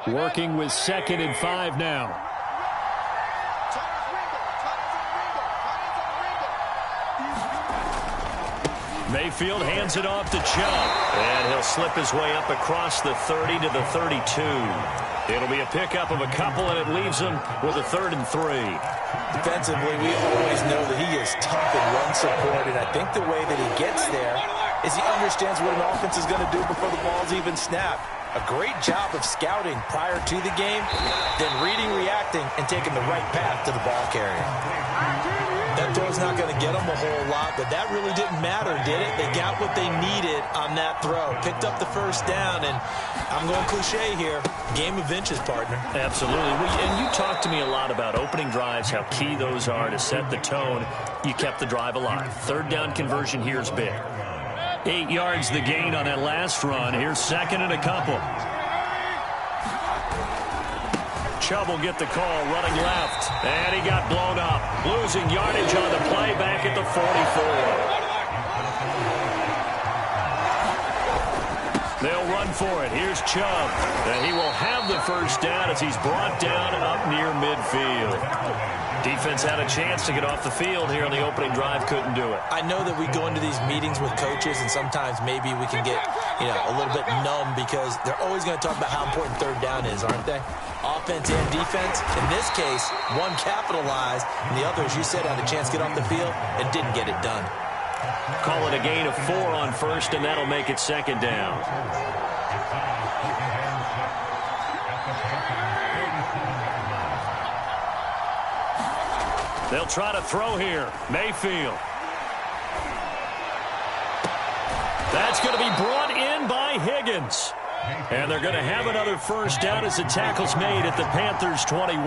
Working with 2nd and 5 now. Mayfield hands it off to Chubb. And he'll slip his way up across the 30 to the 32. It'll be a pickup of a couple, and it leaves him with a 3rd and 3. Defensively, we always know that he is tough in run support, and I think the way that he gets there is he understands what an offense is going to do before the ball's even snapped. A great job of scouting prior to the game, then reading, reacting, and taking the right path to the ball carrier. That throw's not going to get them a whole lot, but that really didn't matter, did it? They got what they needed on that throw. Picked up the 1st down, and I'm going cliche here. Game of inches, partner. Absolutely. And you talked to me a lot about opening drives, how key those are to set the tone. You kept the drive alive. 3rd down conversion here is big. 8 yards the gain on that last run. Here's 2nd and a couple. Chubb will get the call, running left, and he got blown up. Losing yardage on the play back at the 44. They'll run for it. Here's Chubb, and he will have the 1st down as he's brought down up near midfield. Defense had a chance to get off the field here on the opening drive, couldn't do it. I know that we go into these meetings with coaches, and sometimes maybe we can get, a little bit numb because they're always going to talk about how important 3rd down is, aren't they? Offense and defense. In this case, one capitalized, and the other, as you said, had a chance to get off the field and didn't get it done. Call it a gain of 4 on 1st, and that'll make it 2nd down. They'll try to throw here. Mayfield. That's going to be brought in by Higgins. And they're going to have another 1st down as the tackle's made at the Panthers' 21.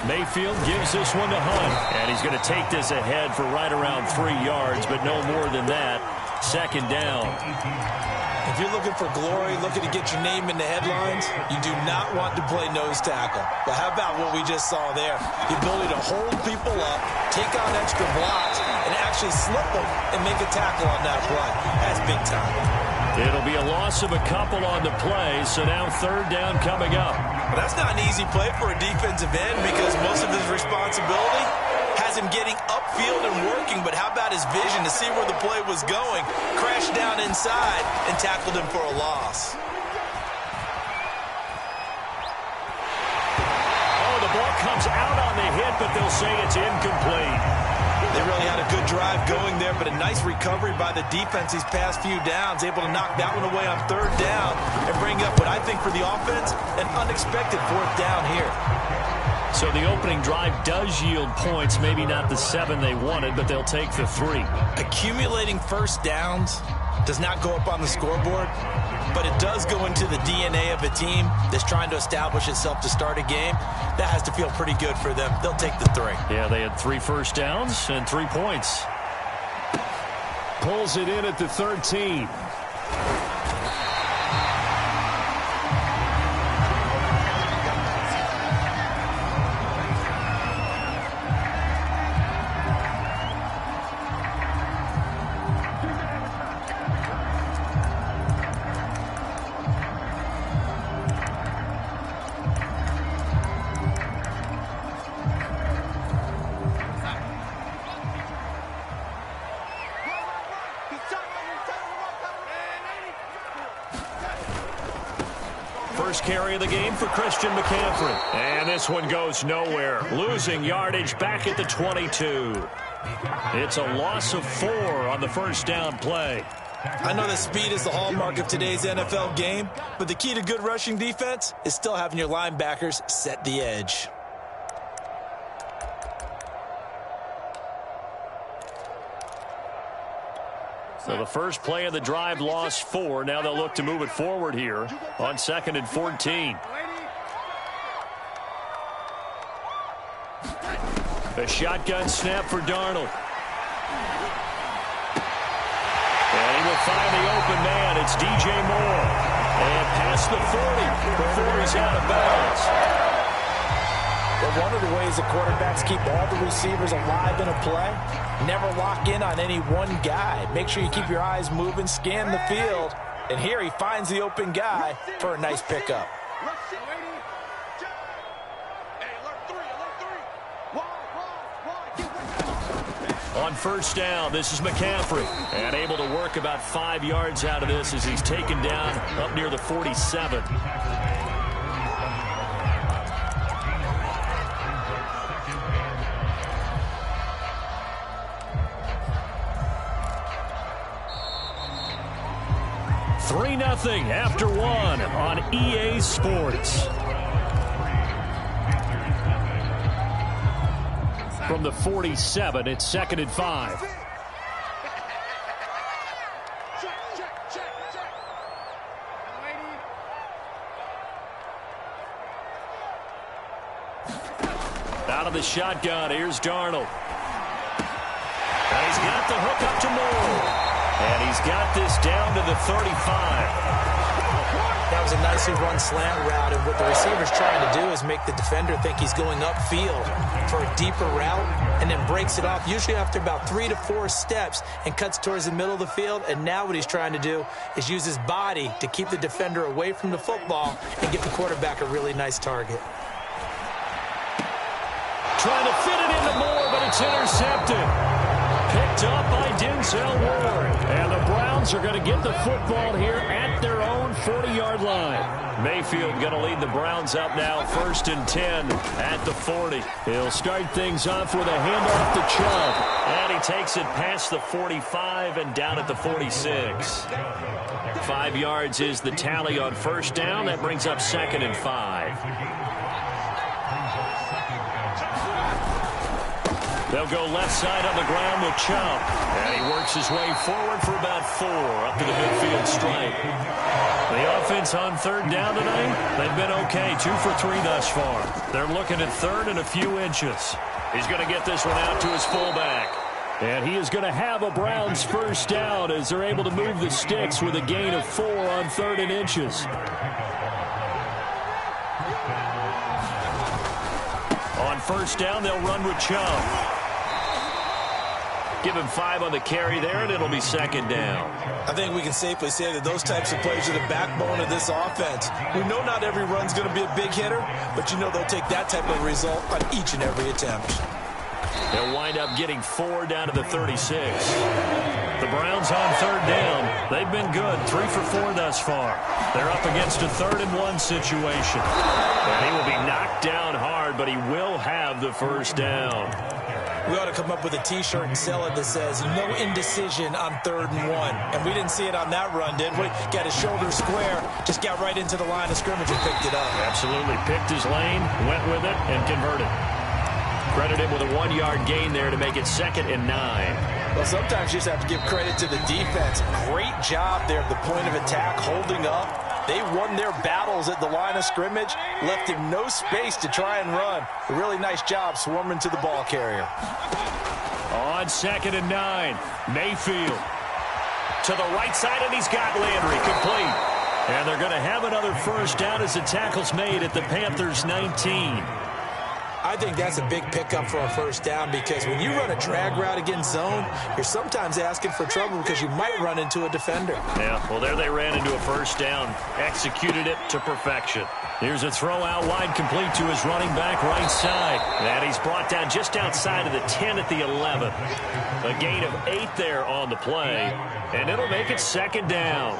Mayfield gives this one to Hunt. And he's going to take this ahead for right around 3 yards, but no more than that. 2nd down. If you're looking for glory, looking to get your name in the headlines, you do not want to play nose tackle. But how about what we just saw there? The ability to hold people up, take on extra blocks, and actually slip them and make a tackle on that play. That's big time. It'll be a loss of a couple on the play, so now 3rd down coming up. But that's not an easy play for a defensive end because most of his responsibility has him getting upfield and working, but how about his vision to see where the play was going? Crashed down inside and tackled him for a loss. Oh, the ball comes out on the hit, but they'll say it's incomplete. They really had a good drive going there, but a nice recovery by the defense these past few downs, able to knock that one away on 3rd down and bring up what I think for the offense, an unexpected 4th down here. So the opening drive does yield points, maybe not the 7 they wanted, but they'll take the 3. Accumulating 1st downs does not go up on the scoreboard, but it does go into the DNA of a team that's trying to establish itself to start a game. That has to feel pretty good for them. They'll take the 3. Yeah, they had 3 1st downs and 3 points. Pulls it in at the 13. Carry of the game for Christian McCaffrey. And this one goes nowhere. Losing yardage back at the 22. It's a loss of 4 on the 1st down play. I know that speed is the hallmark of today's NFL game, but the key to good rushing defense is still having your linebackers set the edge. So the first play of the drive lost 4. Now they'll look to move it forward here on 2nd and 14. A shotgun snap for Darnold. And he will find the open man. It's DJ Moore. And past the 40 before he's out of bounds. But one of the ways the quarterbacks keep all the receivers alive in a play, never lock in on any one guy. Make sure you keep your eyes moving, scan the field, And here he finds the open guy for a nice pickup. On first down, this is McCaffrey. And able to work about 5 yards out of this as he's taken down up near the 47. Three 0 after one on EA Sports. From the 47, it's 2nd and 5. Out of the shotgun, here's Darnold. And he's got the hook up to Moore. And he's got this down to the 35. That was a nicely run slant route, and what the receiver's trying to do is make the defender think he's going upfield for a deeper route and then breaks it off, usually after about 3 to 4 steps, and cuts towards the middle of the field. And now what he's trying to do is use his body to keep the defender away from the football and get the quarterback a really nice target. Trying to fit it into Moore, but it's intercepted. Picked up by Denzel Ward. And the Browns are going to get the football here at their own 40-yard line. Mayfield going to lead the Browns up now, 1st and 10 at the 40. He'll start things off with a handoff to Chubb. And he takes it past the 45 and down at the 46. 5 yards is the tally on first down. That brings up 2nd and 5. They'll go left side on the ground with Chubb. And he works his way forward for about 4 up to the midfield stripe. The offense on 3rd down tonight, they've been okay. 2 for 3 thus far. They're looking at 3rd and a few inches. He's going to get this one out to his fullback. And he is going to have a Browns first down as they're able to move the sticks with a gain of 4 on 3rd and inches. On first down, they'll run with Chubb. Give him 5 on the carry there, and it'll be 2nd down. I think we can safely say that those types of plays are the backbone of this offense. We know not every run's going to be a big hitter, but you know they'll take that type of result on each and every attempt. They'll wind up getting 4 down to the 36. The Browns on 3rd down. They've been good, 3 for 4 thus far. They're up against a 3rd and 1 situation. And he will be knocked down hard, but he will have the first down. We ought to come up with a T-shirt and sell it that says, no indecision on 3rd and 1. And we didn't see it on that run, did we? Got his shoulder square, just got right into the line of scrimmage and picked it up. Absolutely. Picked his lane, went with it, and converted. Credit him with a 1-yard gain there to make it 2nd and 9. Well, sometimes you just have to give credit to the defense. Great job there at the point of attack, holding up. They won their battles at the line of scrimmage, left him no space to try and run. A really nice job swarming to the ball carrier. On 2nd and 9, Mayfield to the right side, and he's got Landry complete. And they're going to have another first down as the tackle's made at the Panthers' 19. I think that's a big pickup for a first down, because when you run a drag route against zone, you're sometimes asking for trouble because you might run into a defender. Yeah, well, there they ran into a first down, executed it to perfection. Here's a throw out wide, complete to his running back right side. And he's brought down just outside of the 10 at the 11. A gain of 8 there on the play, and it'll make it 2nd down.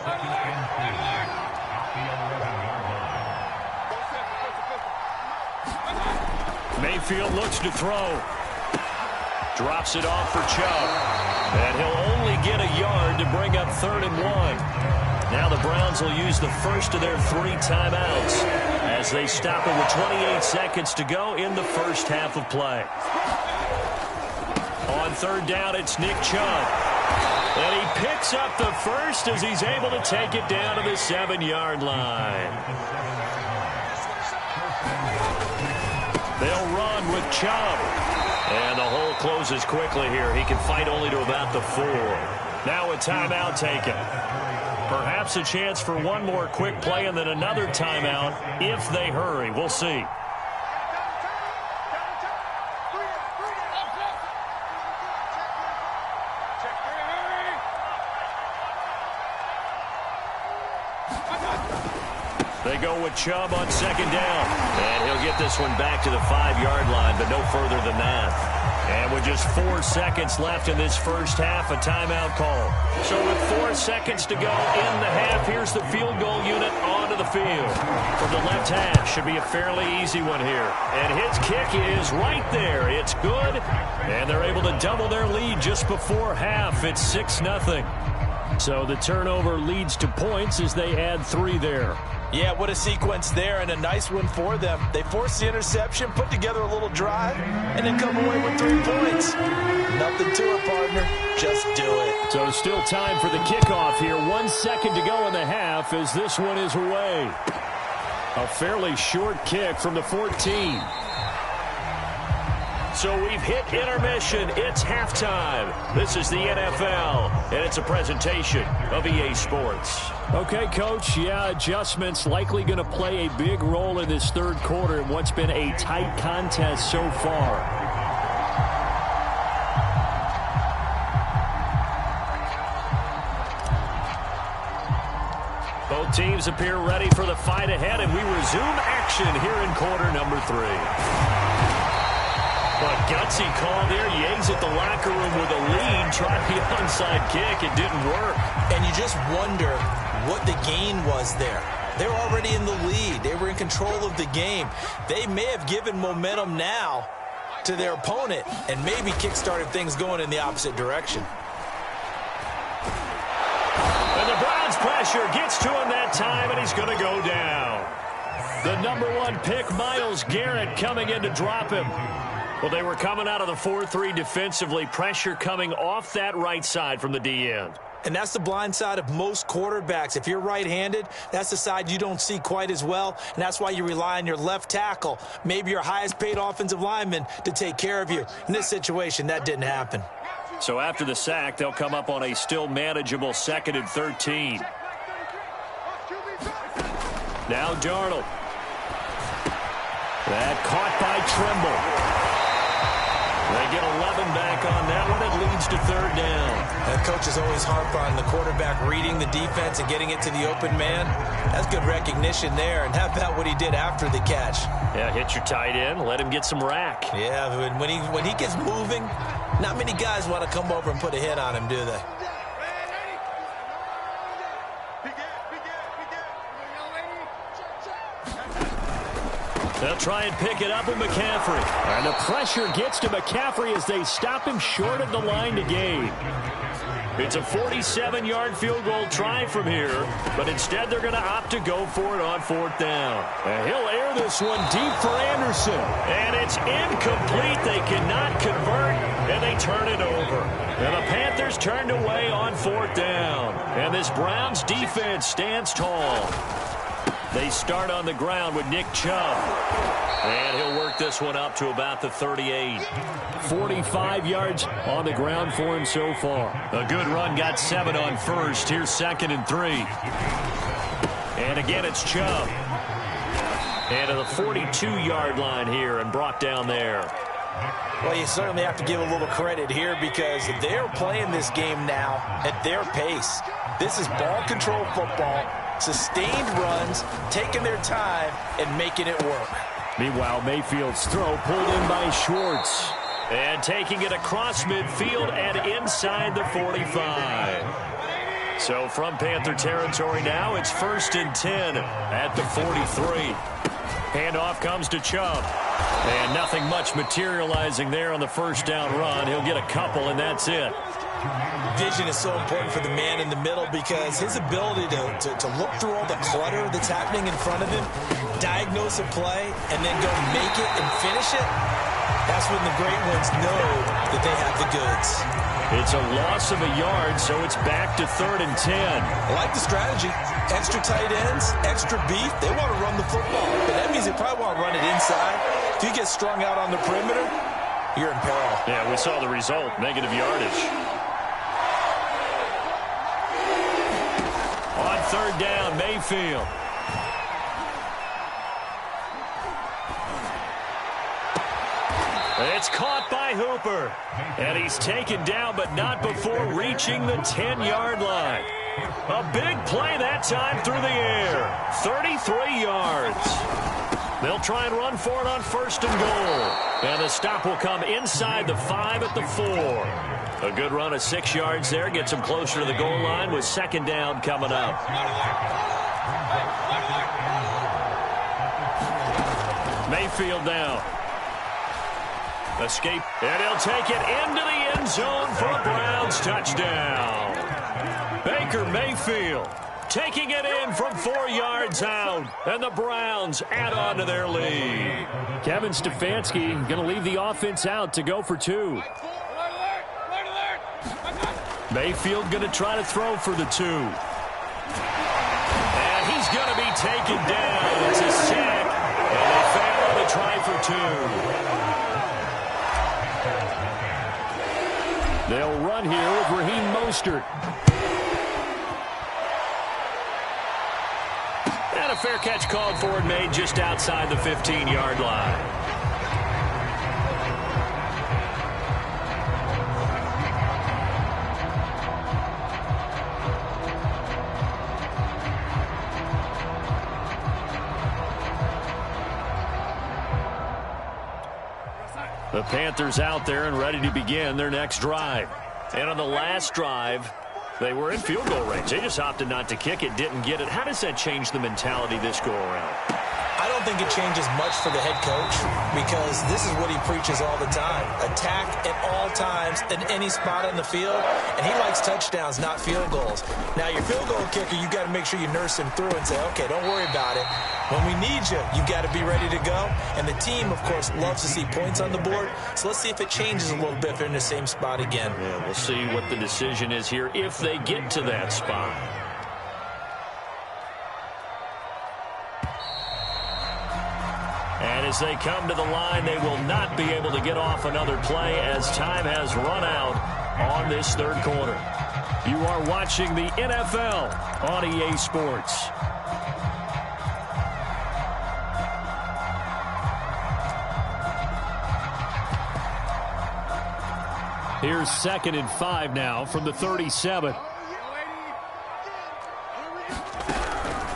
Mayfield looks to throw. Drops it off for Chubb. And he'll only get a yard to bring up 3rd and 1. Now the Browns will use the first of their 3 timeouts as they stop it with 28 seconds to go in the first half of play. On 3rd down, it's Nick Chubb. And he picks up the first as he's able to take it down to the 7-yard line. They'll run with Chubb. And the hole closes quickly here. He can fight only to about the 4. Now a timeout taken. Perhaps a chance for one more quick play and then another timeout if they hurry. We'll see. They go with Chubb on second down. And he'll get this one back to the 5-yard line, but no further than that. And with just 4 seconds left in this first half, a timeout call. So with 4 seconds to go in the half, here's the field goal unit onto the field. From the left half, should be a fairly easy one here. And his kick is right there. It's good. And they're able to double their lead just before half. It's 6-0. So the turnover leads to points as they add 3 there. Yeah, what a sequence there, and a nice one for them. They forced the interception, put together a little drive, and then come away with 3 points. Nothing to it, partner. Just do it. So still time for the kickoff here. 1 second to go in the half as this one is away. A fairly short kick from the 14. So we've hit intermission. It's halftime. This is the NFL, and it's a presentation of EA Sports. Okay, Coach, yeah, adjustments likely going to play a big role in this third quarter in what's been a tight contest so far. Both teams appear ready for the fight ahead, and we resume action here in quarter number 3. But gutsy call there. Yanks at the locker room with a lead. Tried the onside kick. It didn't work. And you just wonder what the gain was there. They were already in the lead. They were in control of the game. They may have given momentum now to their opponent and maybe kick-started things going in the opposite direction. And the Browns pressure gets to him that time, and he's going to go down. The number 1 pick, Myles Garrett, coming in to drop him. Well, they were coming out of the 4-3 defensively. Pressure coming off that right side from the D-end. And that's the blind side of most quarterbacks. If you're right-handed, that's the side you don't see quite as well, and that's why you rely on your left tackle, maybe your highest-paid offensive lineman, to take care of you. In this situation, that didn't happen. So after the sack, they'll come up on a still manageable 2nd and 13. Now Darnold. That caught by Trimble. They get 11 back on that one. It leads to 3rd down. And coaches always harp on the quarterback reading the defense and getting it to the open man. That's good recognition there. And how about what he did after the catch? Yeah, hit your tight end. Let him get some rack. Yeah, when he gets moving, not many guys want to come over and put a hit on him, do they? They'll try and pick it up with McCaffrey. And the pressure gets to McCaffrey as they stop him short of the line to gain. It's a 47-yard field goal try from here, but instead they're going to opt to go for it on 4th down. And he'll air this one deep for Anderson. And it's incomplete. They cannot convert, and they turn it over. And the Panthers turned away on 4th down. And this Browns defense stands tall. They start on the ground with Nick Chubb. And he'll work this one up to about the 38. 45 yards on the ground for him so far. A good run, got 7 on first. Here's 2nd and 3. And again, it's Chubb. And to the 42-yard line here and brought down there. Well, you certainly have to give a little credit here because they're playing this game now at their pace. This is ball control football. Sustained runs, taking their time, and making it work. Meanwhile, Mayfield's throw pulled in by Schwartz. And taking it across midfield and inside the 45. So from Panther territory now, it's 1st and 10 at the 43. Handoff comes to Chubb. And nothing much materializing there on the 1st down run. He'll get a couple, and that's it. Vision is so important for the man in the middle because his ability to look through all the clutter that's happening in front of him, diagnose a play, and then go make it and finish it, that's when the great ones know that they have the goods. It's a loss of a yard, so it's back to 3rd and 10. I like the strategy. Extra tight ends, extra beef. They want to run the football, but that means they probably want to run it inside. If you get strung out on the perimeter, you're in peril. Yeah, we saw the result, negative yardage. On 3rd down, Mayfield. It's caught by Hooper. And he's taken down, but not before reaching the 10-yard line. A big play that time through the air. 33 yards. They'll try and run for it on 1st and goal. And the stop will come inside the 5 at the 4. A good run of 6 yards there. Gets them closer to the goal line with 2nd down coming up. Mayfield now. Escape. And he'll take it into the end zone for a Browns touchdown. Baker Mayfield taking it in from 4 yards out. And the Browns add on to their lead. Kevin Stefanski going to leave the offense out to go for 2. Mayfield going to try to throw for the 2. And he's going to be taken down. It's a sack. And they fail on the try for 2. They'll run here with Raheem Mostert. And a fair catch called for and made just outside the 15-yard line. The Panthers out there and ready to begin their next drive. And on the last drive, they were in field goal range. They just opted not to kick it, didn't get it. How does that change the mentality this go-around? I don't think it changes much for the head coach because this is what he preaches all the time. Attack at all times in any spot on the field, and he likes touchdowns, not field goals. Now, your field goal kicker, you got to make sure you nurse him through and say, okay, don't worry about it. When we need you, you got to be ready to go. And the team, of course, loves to see points on the board. So let's see if it changes a little bit if they're in the same spot again. Yeah, we'll see what the decision is here if they get to that spot. And as they come to the line, they will not be able to get off another play as time has run out on this 3rd quarter. You are watching the NFL on EA Sports. Here's 2nd and 5 now from the 37.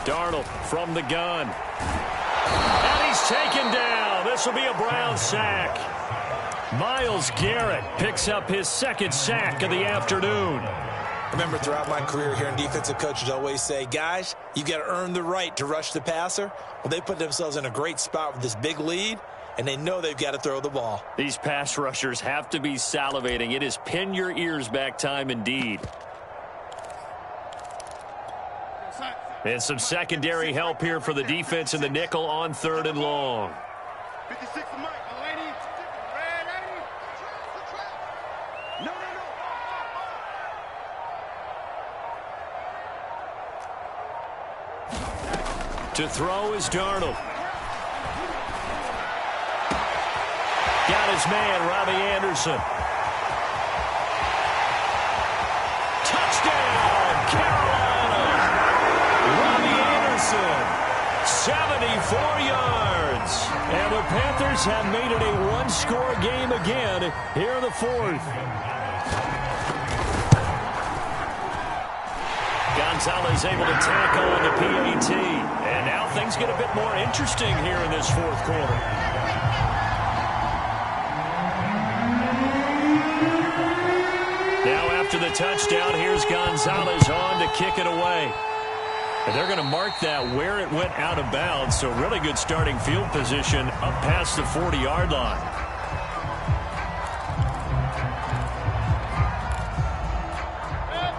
Darnold from the gun. And he's taken down. This will be a Browns sack. Myles Garrett picks up his 2nd sack of the afternoon. Remember, throughout my career here in defensive coaches always say, guys, you got to earn the right to rush the passer. Well, they put themselves in a great spot with this big lead, and they know they've got to throw the ball. These pass rushers have to be salivating. It is pin your ears back time indeed. And some secondary help here for the defense in the nickel on 3rd and long. 56 Mike, lady. No. To throw is Darnold. Got his man, Robbie Anderson. Touchdown, Carolina. Robbie Anderson, 74 yards. And the Panthers have made it a one-score game again here in the 4th. Gonzalez able to tackle on the PAT. And now things get a bit more interesting here in this 4th quarter. Now after the touchdown, here's Gonzalez on to kick it away. And they're going to mark that where it went out of bounds. So really good starting field position up past the 40-yard line.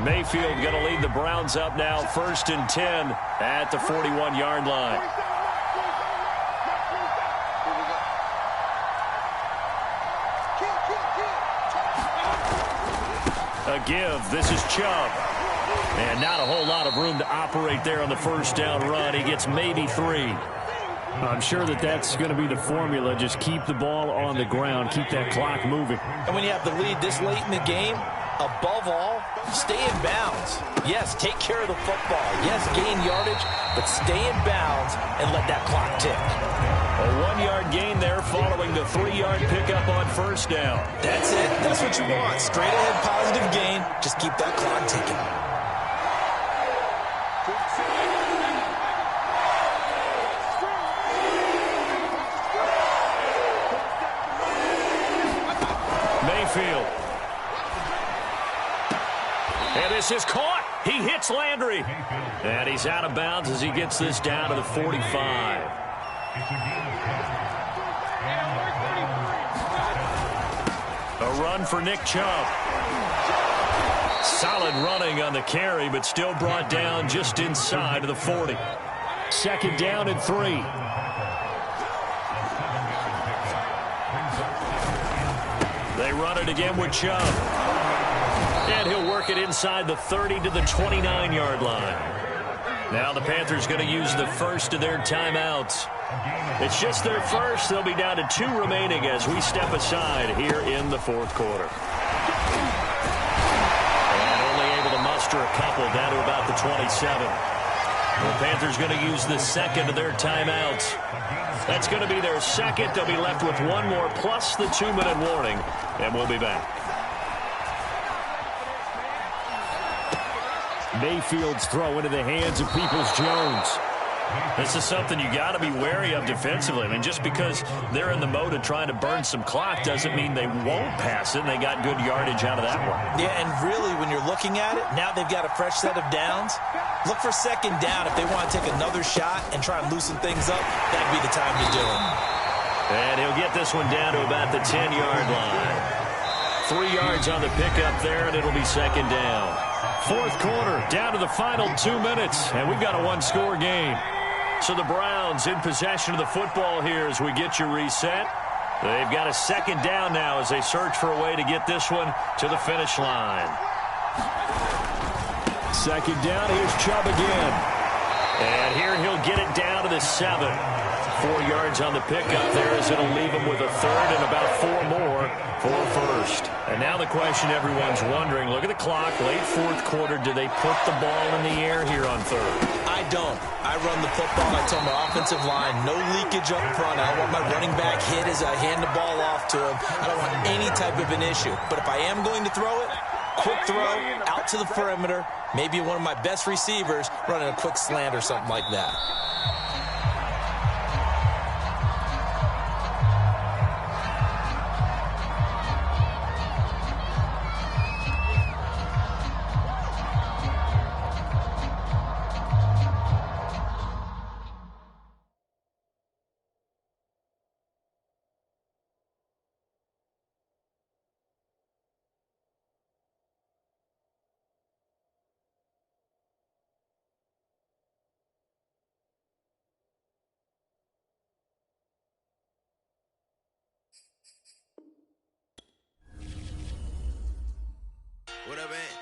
Mayfield going to lead the Browns up now 1st and 10 at the 41-yard line. A give. This is Chubb. And not a whole lot of room to operate there on the 1st down run. He gets maybe 3. I'm sure that's going to be the formula. Just keep the ball on the ground. Keep that clock moving. And when you have the lead this late in the game, above all, stay in bounds. Yes, take care of the football. Yes, gain yardage, but stay in bounds and let that clock tick. A 1-yard gain there following the 3-yard pickup on 1st down. That's it. That's what you want. Straight ahead positive gain. Just keep that clock ticking. This is caught. He hits Landry. And he's out of bounds as he gets this down to the 45. A run for Nick Chubb. Solid running on the carry, but still brought down just inside of the 40. Second down and 3. They run it again with Chubb. And he'll work it inside the 30 to the 29-yard line. Now the Panthers going to use the first of their timeouts. It's just their first. They'll be down to 2 remaining as we step aside here in the fourth quarter. And only able to muster a couple down to about the 27. The Panthers going to use the second of their timeouts. That's going to be their second. They'll be left with one more plus the 2-minute warning. And we'll be back. Mayfield's throw into the hands of Peoples-Jones. This is something you got to be wary of defensively. I mean, just because they're in the mode of trying to burn some clock doesn't mean they won't pass it, and they got good yardage out of that one. Yeah, and really, when you're looking at it, now they've got a fresh set of downs. Look for second down if they want to take another shot and try and loosen things up. That'd be the time to do it. And he'll get this one down to about the 10-yard line. 3 yards on the pickup there, and it'll be second down. Fourth quarter, down to the final 2 minutes, and we've got a one-score game. So the Browns in possession of the football here as we get you reset. They've got a second down now as they search for a way to get this one to the finish line. Second down, here's Chubb again. And here he'll get it down to the 7. 4 yards on the pickup there as it'll leave him with a third and about 4 more for first. And now the question everyone's wondering, look at the clock, late fourth quarter, do they put the ball in the air here on third? I don't. I run the football. I tell my offensive line, no leakage up front. I don't want my running back hit as I hand the ball off to him. I don't want any type of an issue. But if I am going to throw it, quick throw, out to the perimeter, maybe one of my best receivers running a quick slant or something like that. What up, man?